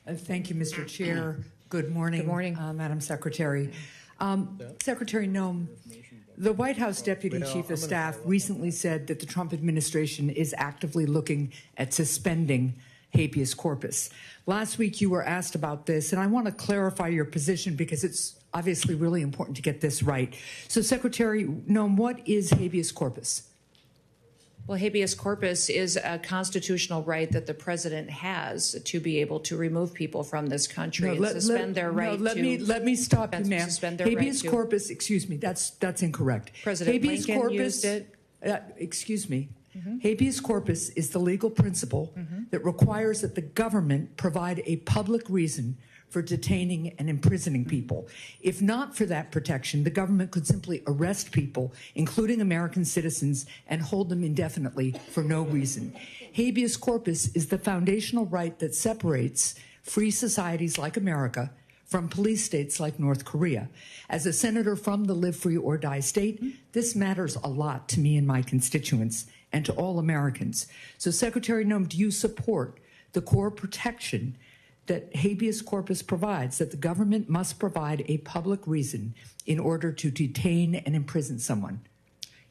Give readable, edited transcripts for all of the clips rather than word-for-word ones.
Thank you, Mr. Chair. Good morning. Good morning. Madam Secretary. Secretary Noem, the White House Deputy Chief of Staff recently said that the Trump administration is actively looking at suspending habeas corpus. Last week you were asked about this, and I want to clarify your position because it's obviously really important to get this right. So, Secretary Noem, what is habeas corpus? Well, habeas corpus is a constitutional right that the president has to be able to remove people from this country and suspend their right let me stop you, ma'am. Habeas corpus, excuse me, that's incorrect. President Lincoln used it. Excuse me. Habeas corpus is the legal principle that requires that the government provide a public reason for detaining and imprisoning people. If not for that protection, the government could simply arrest people, including American citizens, and hold them indefinitely for no reason. Habeas corpus is the foundational right that separates free societies like America from police states like North Korea. As a senator from the live free or die state, this matters a lot to me and my constituents and to all Americans. So, Secretary Noem, do you support the core protection that habeas corpus provides, that the government must provide a public reason in order to detain and imprison someone?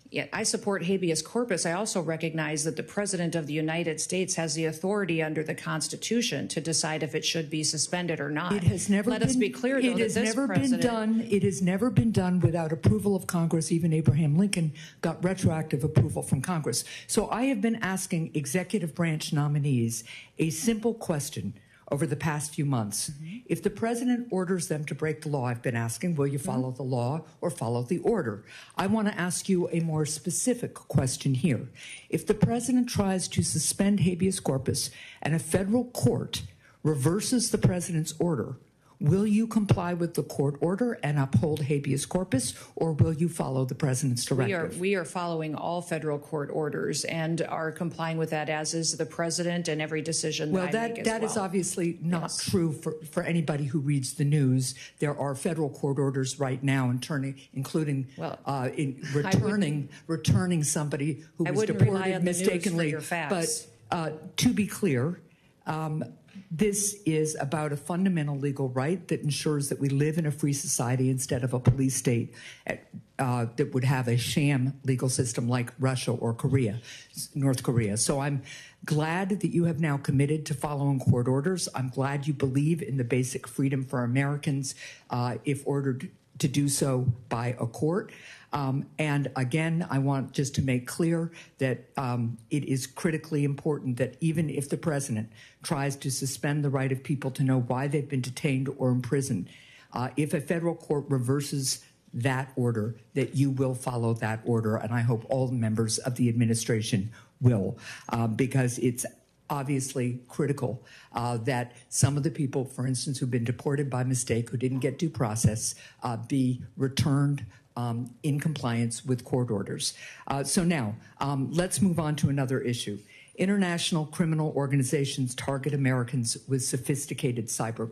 Yeah, I support habeas corpus. I also recognize that the President of the United States has the authority under the Constitution to decide if it should be suspended or not. It has never Let us be clear, though, it has never been done. It has never been done without approval of Congress. Even Abraham Lincoln got retroactive approval from Congress. So I have been asking executive branch nominees a simple question over the past few months. If the president orders them to break the law, I've been asking, will you follow the law or follow the order? I want to ask you a more specific question here. If the president tries to suspend habeas corpus and a federal court reverses the president's order, will you comply with the court order and uphold habeas corpus, or will you follow the president's directive? We are following all federal court orders and are complying with that, as is the president, and every decision that I make as well. That is obviously not true for anybody who reads the news. There are federal court orders right now, including returning somebody who was deported mistakenly. But to be clear, this is about a fundamental legal right that ensures that we live in a free society instead of a police state that would have a sham legal system like Russia or North Korea. So I'm glad that you have now committed to following court orders. I'm glad you believe in the basic freedom for Americans if ordered to do so by a court. And again, I want just to make clear that it is critically important that even if the president tries to suspend the right of people to know why they've been detained or imprisoned, if a federal court reverses that order, that you will follow that order. And I hope all the members of the administration will, because it's obviously critical that some of the people, for instance, who've been deported by mistake, who didn't get due process, be returned in compliance with court orders. So now, let's move on to another issue. International criminal organizations target Americans with sophisticated cyber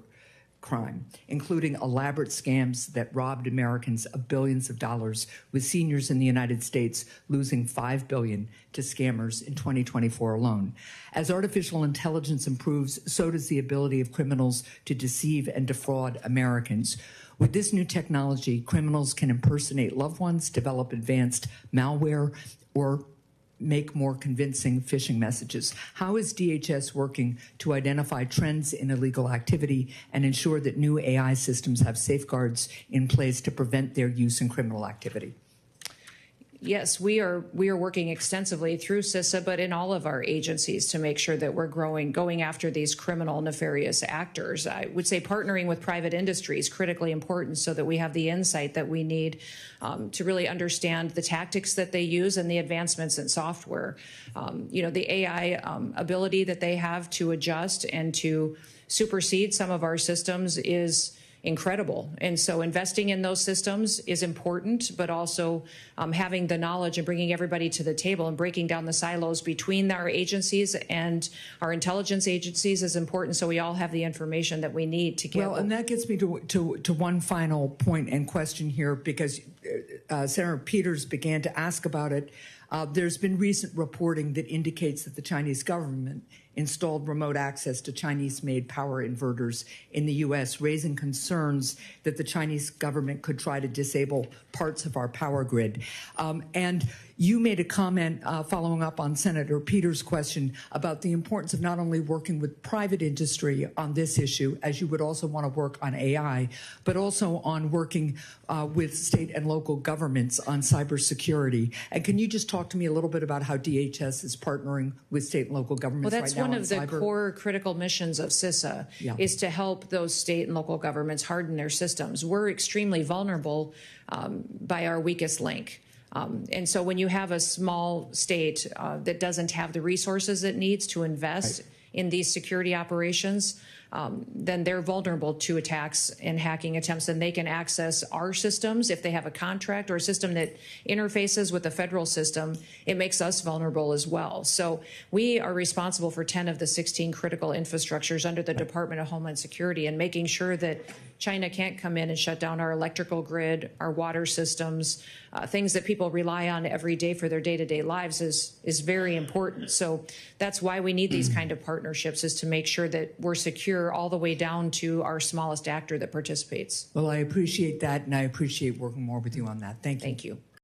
crime, including elaborate scams that robbed Americans of billions of dollars, with seniors in the United States losing $5 billion to scammers in 2024 alone. As artificial intelligence improves, so does the ability of criminals to deceive and defraud Americans. With this new technology, criminals can impersonate loved ones, develop advanced malware, or make more convincing phishing messages. How is DHS working to identify trends in illegal activity and ensure that new AI systems have safeguards in place to prevent their use in criminal activity? Yes, we are working extensively through CISA, but in all of our agencies to make sure that we're going after these criminal, nefarious actors. I would say partnering with private industry is critically important so that we have the insight that we need to really understand the tactics that they use and the advancements in software. The AI ability that they have to adjust and to supersede some of our systems is incredible. And so investing in those systems is important, but also having the knowledge and bringing everybody to the table and breaking down the silos between our agencies and our intelligence agencies is important, so we all have the information that we need to get. Well, and that gets me to one final point and question here, because Senator Peters began to ask about it. There's been recent reporting that indicates that the Chinese government installed remote access to Chinese-made power inverters in the U.S., raising concerns that the Chinese government could try to disable parts of our power grid. And you made a comment following up on Senator Peters' question about the importance of not only working with private industry on this issue, as you would also want to work on AI, but also on working with state and local governments on cybersecurity. And can you just talk to me a little bit about how DHS is partnering with state and local governments right now on cyber? Well, that's one of the core critical missions of CISA, is to help those state and local governments harden their systems. We're extremely vulnerable by our weakest link. And so when you have a small state that doesn't have the resources it needs to invest in these security operations, then they're vulnerable to attacks and hacking attempts, and they can access our systems. If they have a contract or a system that interfaces with the federal system, it makes us vulnerable as well. So we are responsible for 10 of the 16 critical infrastructures under the Department of Homeland Security, and making sure that China can't come in and shut down our electrical grid, our water systems, things that people rely on every day for their day-to-day lives is very important. So that's why we need these kind of partnerships, is to make sure that we're secure all the way down to our smallest actor that participates. Well, I appreciate that, and I appreciate working more with you on that. Thank you. Thank you.